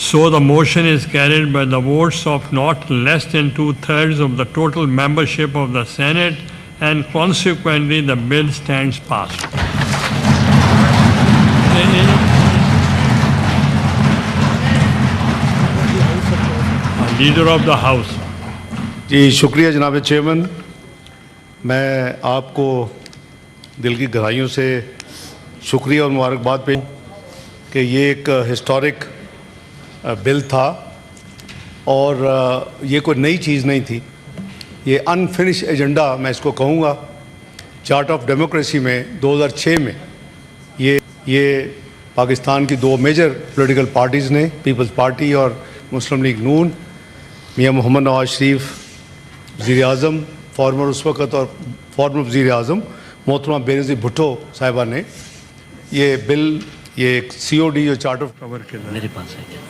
So the motion is carried by the votes of not less than 2/3 of the total membership of the Senate, and consequently the bill stands passed. Leader of the House. جی شکریہ جناب chairman. میں آپ کو دل کی گہرائیوں سے شکریہ اور مبارکباد پیش کہ یہ ایک ہسٹورک بل تھا اور یہ کوئی نئی چیز نہیں تھی. یہ انفنش ایجنڈا میں اس کو کہوں گا. چارٹ آف ڈیموکریسی میں 2006 میں یہ پاکستان کی دو میجر پولیٹیکل پارٹیز نے, پیپلز پارٹی اور مسلم لیگ نون, میاں محمد نواز شریف وزیر اعظم فارمر اس وقت اور فارمر وزیر اعظم محترمہ بینظیر بھٹو صاحبہ نے یہ بل, یہ ایک سی او ڈی جو چارٹ آف کور کے میرے پاس ہے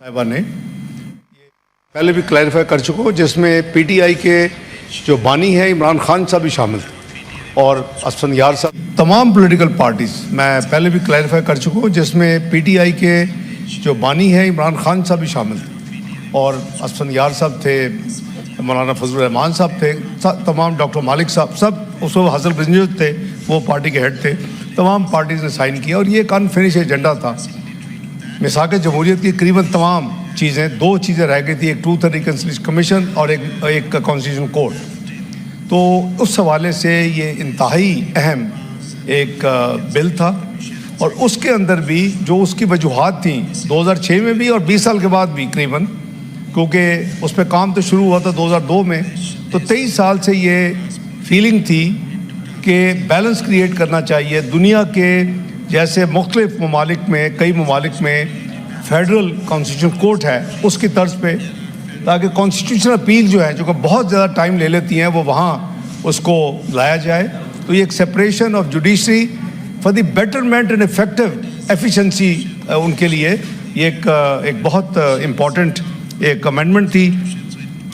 صاحبہ نے پہلے بھی کلیریفائی کر چکا ہوں, جس میں پی ٹی آئی کے جو بانی ہیں عمران خان صاحب بھی شامل تھے اور اسفندیار صاحب, تمام پولیٹیکل پارٹیز. میں پہلے بھی کلیریفائی کر چکا ہوں جس میں پی ٹی آئی کے جو بانی ہیں عمران خان صاحب بھی شامل تھے اور اسفندیار صاحب تھے, مولانا فضل الرحمان صاحب تھے, تمام ڈاکٹر مالک صاحب, سب اس وقت حسن بنجر تھے, وہ پارٹی کے ہیڈ تھے. تمام پارٹیز نے سائن کیا اور یہ ایک انفنش ایجنڈا تھا. میثاق جمہوریت کی قریباً تمام چیزیں, دو چیزیں رہ گئی تھی, ایک ٹروتھ اینڈ ریکنسیلیشن کمیشن اور ایک کانسٹیٹیوشن کورٹ. تو اس حوالے سے یہ انتہائی اہم ایک بل تھا اور اس کے اندر بھی جو اس کی وجوہات تھیں 2006 میں بھی اور 20 سال کے بعد بھی قریباً, کیونکہ اس پہ کام تو شروع ہوا تھا 2002 میں, تو 23 سال سے یہ فیلنگ تھی کہ بیلنس کریٹ کرنا چاہیے. دنیا کے جیسے مختلف ممالک میں, کئی ممالک میں فیڈرل کانسٹیٹیوشن کورٹ ہے اس کی طرز پہ, تاکہ کانسٹیٹیوشن اپیل جو ہے جو کہ بہت زیادہ ٹائم لے لیتی ہیں وہ وہاں اس کو لایا جائے. تو یہ ایک separation of judiciary for the betterment and effective efficiency ان کے لیے یہ ایک بہت امپورٹنٹ ایک امینڈمنٹ تھی.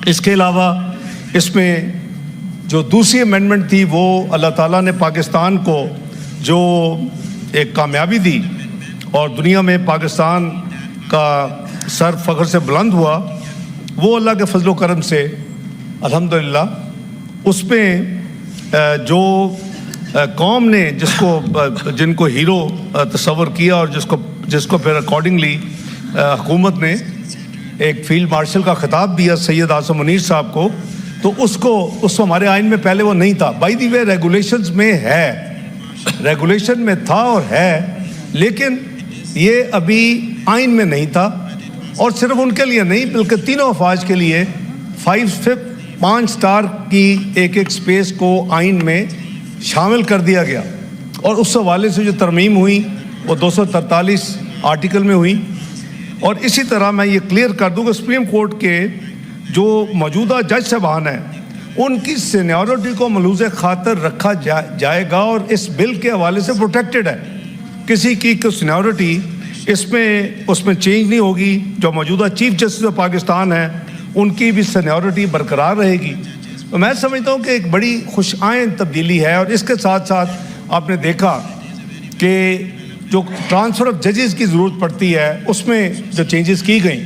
اس کے علاوہ اس میں جو دوسری امینڈمنٹ تھی وہ اللہ تعالیٰ نے پاکستان کو جو ایک کامیابی دی اور دنیا میں پاکستان کا سر فخر سے بلند ہوا, وہ اللہ کے فضل و کرم سے الحمدللہ اس میں جو قوم نے جن کو ہیرو تصور کیا اور جس کو پھر اکارڈنگلی حکومت نے ایک فیلڈ مارشل کا خطاب دیا سید اعظم منیر صاحب کو, تو اس ہمارے آئین میں پہلے وہ نہیں تھا. بائی دی وے ریگولیشنز میں ہے, ریگولیشن میں تھا اور ہے, لیکن یہ ابھی آئین میں نہیں تھا. اور صرف ان کے لیے نہیں بلکہ تینوں افواج کے لیے 5 سٹار کی ایک سپیس کو آئین میں شامل کر دیا گیا. اور اس حوالے سے جو ترمیم ہوئی وہ 243 آرٹیکل میں ہوئی. اور اسی طرح میں یہ کلیئر کر دوں کہ سپریم کورٹ کے جو موجودہ جج صاحبان ہیں ان کی سینیورٹی کو ملحوظ خاطر رکھا جائے گا اور اس بل کے حوالے سے پروٹیکٹڈ ہے. کسی کی سینیورٹی اس میں چینج نہیں ہوگی. جو موجودہ چیف جسٹس آف پاکستان ہیں ان کی بھی سینیورٹی برقرار رہے گی. تو میں سمجھتا ہوں کہ ایک بڑی خوش آئند تبدیلی ہے. اور اس کے ساتھ ساتھ آپ نے دیکھا کہ جو ٹرانسفر آف ججز کی ضرورت پڑتی ہے اس میں جو چینجز کی گئیں